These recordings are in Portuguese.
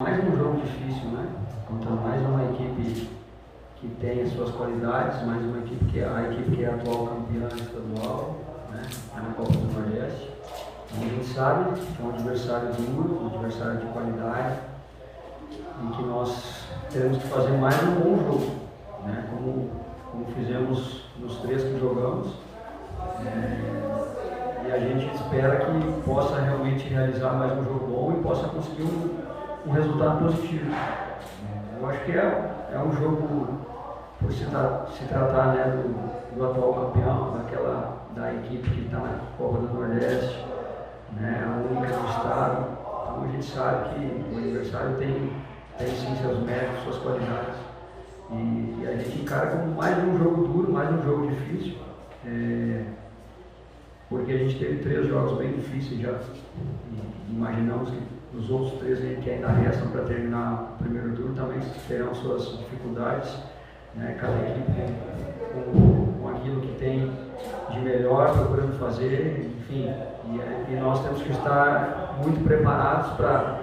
Mais um jogo difícil, né? Contra mais uma equipe que tem as suas qualidades, mais uma equipe que é a equipe que é a atual campeã estadual, né? Na Copa do Nordeste. E a gente sabe que é um adversário duro, um adversário de qualidade, em que nós teremos que fazer mais um bom jogo, né? Como fizemos nos 3 que jogamos. E a gente espera que possa realmente realizar mais um jogo bom e possa conseguir um resultado positivo. Eu acho que é um jogo, por se tratar, né, do atual campeão, da equipe que está na Copa do Nordeste, né, a única do estado. Então a gente sabe que o adversário tem sim seus méritos, suas qualidades. E a gente encara como mais um jogo duro, mais um jogo difícil. Porque a gente teve 3 jogos bem difíceis já. E imaginamos que os outros 3 que ainda restam para terminar o primeiro turno também terão suas dificuldades, né? Cada equipe com aquilo que tem de melhor, procurando fazer, enfim. E nós temos que estar muito preparados para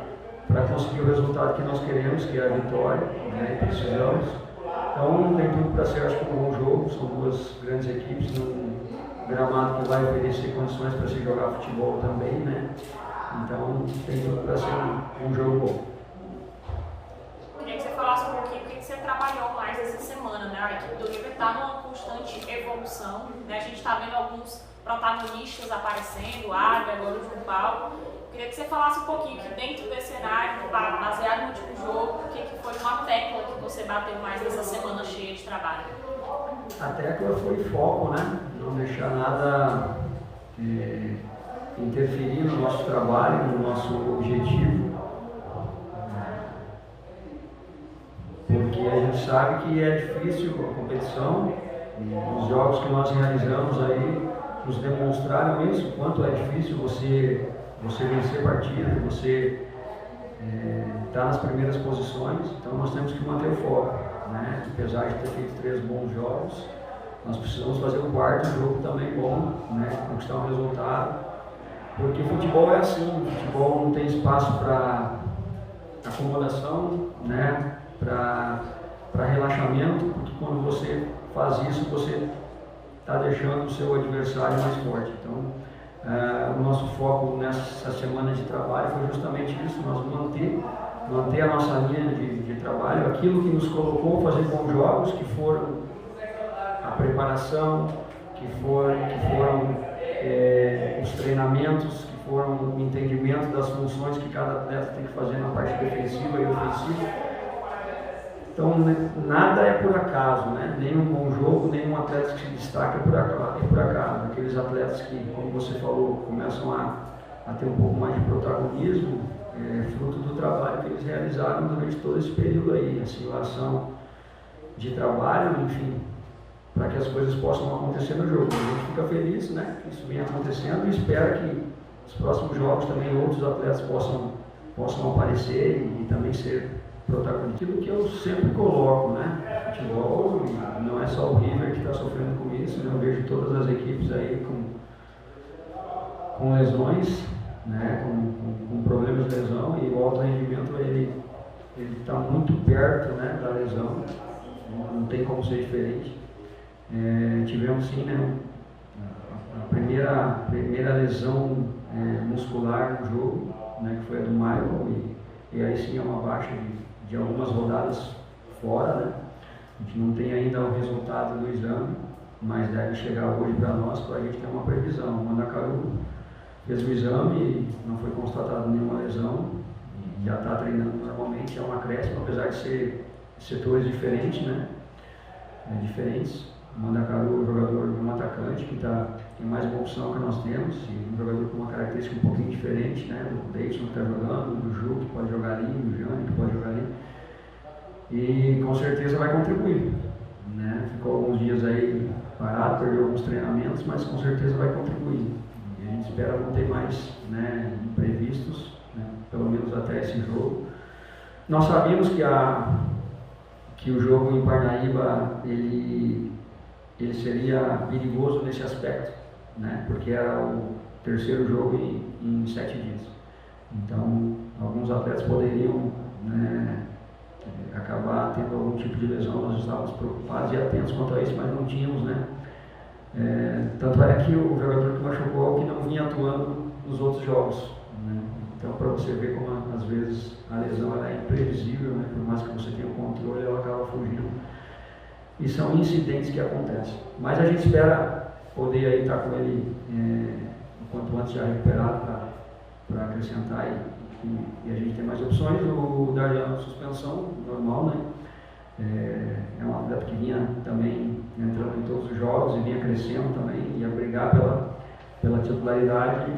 conseguir o resultado que nós queremos, que é a vitória, né? E precisamos. Então tem tudo para ser, acho que, um bom jogo. São 2 grandes equipes num gramado que vai oferecer condições para se jogar futebol também, né? Então tem tudo para ser um jogo bom. Queria que você falasse um pouquinho o que você trabalhou mais essa semana, né? A equipe do River está numa constante evolução, né? A gente está vendo alguns protagonistas aparecendo, o Águia, agora o João Paulo. Queria que você falasse um pouquinho que dentro desse cenário, baseado no último jogo, o que foi uma tecla que você bateu mais nessa semana cheia de trabalho? A tecla foi foco, né? Não deixar nada interferir no nosso trabalho, no nosso objetivo. Porque a gente sabe que é difícil a competição, e os jogos que nós realizamos aí nos demonstraram isso, quanto é difícil você vencer partidas, você estar nas primeiras posições. Então nós temos que manter o foco, né? Apesar de ter feito 3 bons jogos, nós precisamos fazer o 4º jogo também bom, né? Conquistar um resultado, porque futebol é assim, futebol não tem espaço para acomodação, né? Para relaxamento, porque quando você faz isso, você está deixando o seu adversário mais forte. Então, o nosso foco nessa semana de trabalho foi justamente isso, nós manter a nossa linha de trabalho, aquilo que nos colocou a fazer bons jogos, que foram a preparação, que foram os treinamentos, que foram o entendimento das funções que cada atleta tem que fazer na parte defensiva e ofensiva. Então, nada é por acaso, né? Nenhum bom jogo, nenhum atleta que se destaca é por acaso. Aqueles atletas que, como você falou, começam a ter um pouco mais de protagonismo, fruto do trabalho que eles realizaram durante todo esse período aí, a simulação de trabalho, enfim, para que as coisas possam acontecer no jogo. A gente fica feliz, né, que isso venha acontecendo, e espera que nos próximos jogos também outros atletas possam aparecer e também ser protagonista. Aquilo que eu sempre coloco, né? Futebol, não é só o River que está sofrendo com isso, né? Eu vejo todas as equipes aí com lesões, né? Com problemas de lesão, e o alto rendimento ele está muito perto, né, da lesão, não tem como ser diferente. Tivemos sim, né, a primeira lesão muscular no jogo, né, que foi a do Michael, e aí sim é uma baixa de algumas rodadas fora, né? A gente não tem ainda o resultado do exame, mas deve chegar hoje para nós, para a gente ter uma previsão. O Mandacaru fez o exame e não foi constatada nenhuma lesão, e já está treinando normalmente, é um acréscimo, apesar de ser setores diferentes, né? Diferentes. O Mandacaru é um jogador, um atacante que tem mais uma opção que nós temos, e um jogador com uma característica um pouquinho diferente, né? Do Deison que está jogando, do Ju que pode jogar ali, do Jânio que pode jogar ali, e com certeza vai contribuir, né? Ficou alguns dias aí parado, perdeu alguns treinamentos, mas com certeza vai contribuir, e a gente espera não ter mais, né, imprevistos, né? Pelo menos até esse jogo. Nós sabíamos que o jogo em Parnaíba ele seria perigoso nesse aspecto, né? Porque era o 3º jogo em 7 dias. Então, alguns atletas poderiam, né, atentos quanto a isso, mas não tínhamos, né? Tanto é que o jogador que machucou que não vinha atuando nos outros jogos, né? Então, para você ver como às vezes a lesão ela é imprevisível, né? Por mais que você tenha o controle, ela acaba fugindo. E são incidentes que acontecem. Mas a gente espera poder aí estar com ele o quanto antes já recuperado para acrescentar e a gente tem mais opções. O Darlan, suspensão normal, né? É um atleta que vinha também entrando em todos os jogos e vinha crescendo também, ia brigar pela titularidade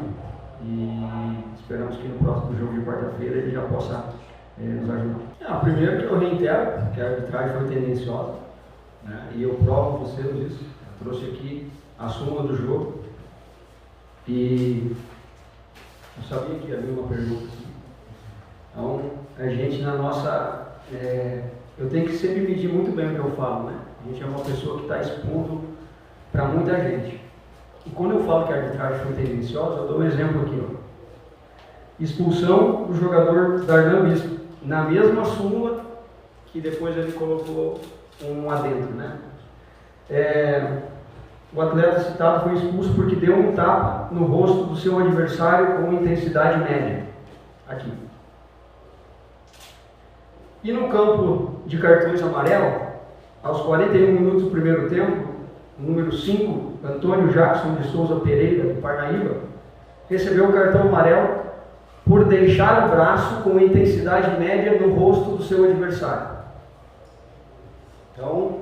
e esperamos que no próximo jogo de quarta-feira ele já possa nos ajudar. Primeiro que eu reitero que a arbitragem foi tendenciosa, né? E eu provo vocês isso. Eu trouxe aqui a súmula do jogo e eu sabia que havia uma pergunta assim. Então a gente na nossa eu tenho que sempre medir muito bem o que eu falo, né? A gente é uma pessoa que está expondo para muita gente. E quando eu falo que a arbitragem foi tendenciosa, eu dou um exemplo aqui, ó. Expulsão do jogador Darlan Bispo, na mesma súmula que depois ele colocou um adendo, né? O atleta citado foi expulso porque deu um tapa no rosto do seu adversário com intensidade média. Aqui. E no campo de cartões amarelo, aos 41 minutos do primeiro tempo, o número 5, Antônio Jackson de Souza Pereira, do Parnaíba, recebeu o cartão amarelo por deixar o braço com intensidade média no rosto do seu adversário. Então,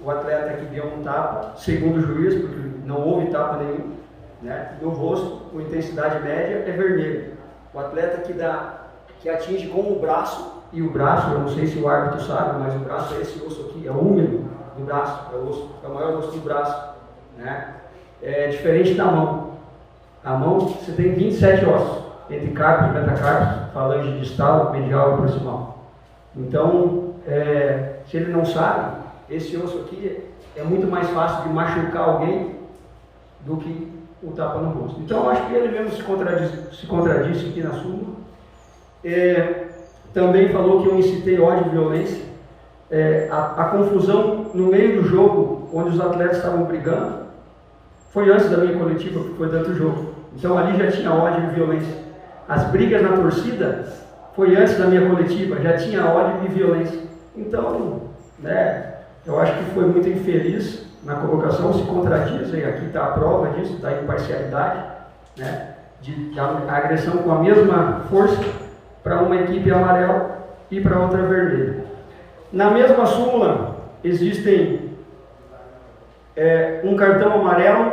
o atleta que deu um tapa, segundo o juiz, porque não houve tapa nenhum, né, no rosto com intensidade média é vermelho. O atleta que atinge com o braço, e o braço, eu não sei se o árbitro sabe, mas o braço é esse osso aqui, é o úmero do braço, é o maior osso do braço, né? É diferente da mão. A mão, você tem 27 ossos, entre carpos, metacarpos, falange distal, medial e proximal. Então, se ele não sabe, esse osso aqui é muito mais fácil de machucar alguém do que o tapa no rosto. Então, eu acho que ele mesmo se contradisse aqui na súmula. Também falou que eu incitei ódio e violência. A confusão no meio do jogo, onde os atletas estavam brigando, foi antes da minha coletiva, porque foi dentro do jogo. Então ali já tinha ódio e violência. As brigas na torcida foi antes da minha coletiva, já tinha ódio e violência. Então, né, eu acho que foi muito infeliz na colocação, se contradiz, e aqui está a prova disso, da imparcialidade, né, de agressão com a mesma força para uma equipe amarela e para outra vermelha. Na mesma súmula, existem um cartão amarelo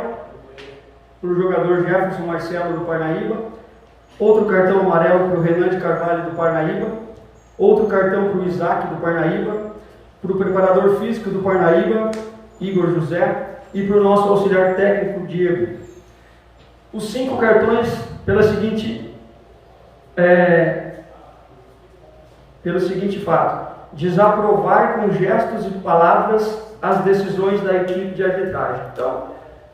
para o jogador Jefferson Marcelo do Parnaíba, outro cartão amarelo para o Renan de Carvalho do Parnaíba, outro cartão para o Isaac do Parnaíba, para o preparador físico do Parnaíba, Igor José, e para o nosso auxiliar técnico, Diego. Os 5 cartões pelo seguinte fato: desaprovar com gestos e palavras as decisões da equipe de arbitragem. Então,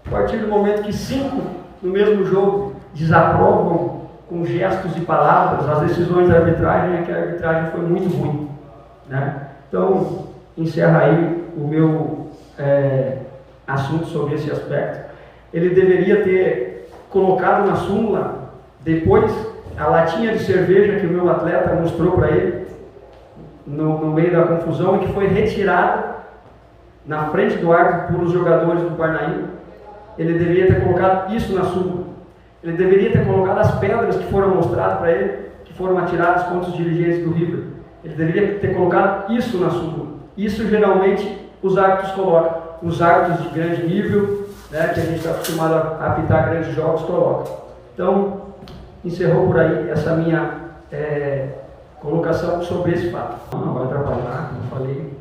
a partir do momento que 5 no mesmo jogo desaprovam com gestos e palavras as decisões da arbitragem, é que a arbitragem foi muito ruim, né? Então, encerra aí o meu assunto sobre esse aspecto. Ele deveria ter colocado na súmula, depois, a latinha de cerveja que o meu atleta mostrou para ele, no meio da confusão, e que foi retirada na frente do árbitro por os jogadores do Parnaíba. Ele deveria ter colocado isso na súmula. Ele deveria ter colocado as pedras que foram mostradas para ele, que foram atiradas contra os dirigentes do River. Ele deveria ter colocado isso na súmula. Isso geralmente os árbitros colocam. Os árbitros de grande nível, né, que a gente está acostumado a apitar grandes jogos, colocam. Então, encerrou por aí essa minha colocação sobre esse fato. Não vai atrapalhar, como eu falei,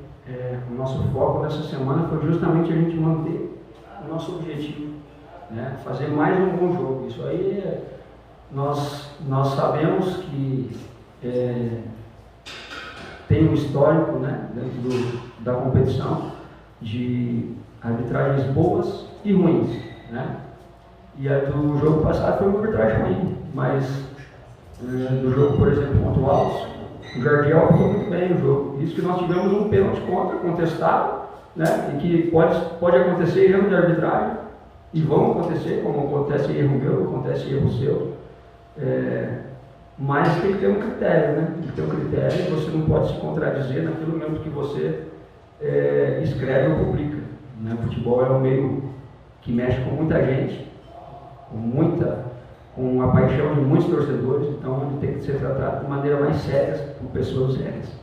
o nosso foco nessa semana foi justamente a gente manter o nosso objetivo, né? Fazer mais um bom jogo. Isso aí, nós sabemos que tem um histórico, né, dentro da competição de arbitragens boas e ruins, né? E a do jogo passado foi uma arbitragem ruim, mas do jogo, por exemplo, contra o Alves, o Jardiel ficou muito bem no jogo. Isso que nós tivemos um pênalti contra, contestado, né? E que pode acontecer erro de arbitragem, e vão acontecer, como acontece erro meu, acontece erro seu, mas tem que ter um critério, né? Tem que ter um critério, você não pode se contradizer naquilo mesmo que você escreve ou publica, né? O futebol é um meio que mexe com muita gente, com a paixão de muitos torcedores, então ele tem que ser tratado de maneira mais séria por pessoas sérias.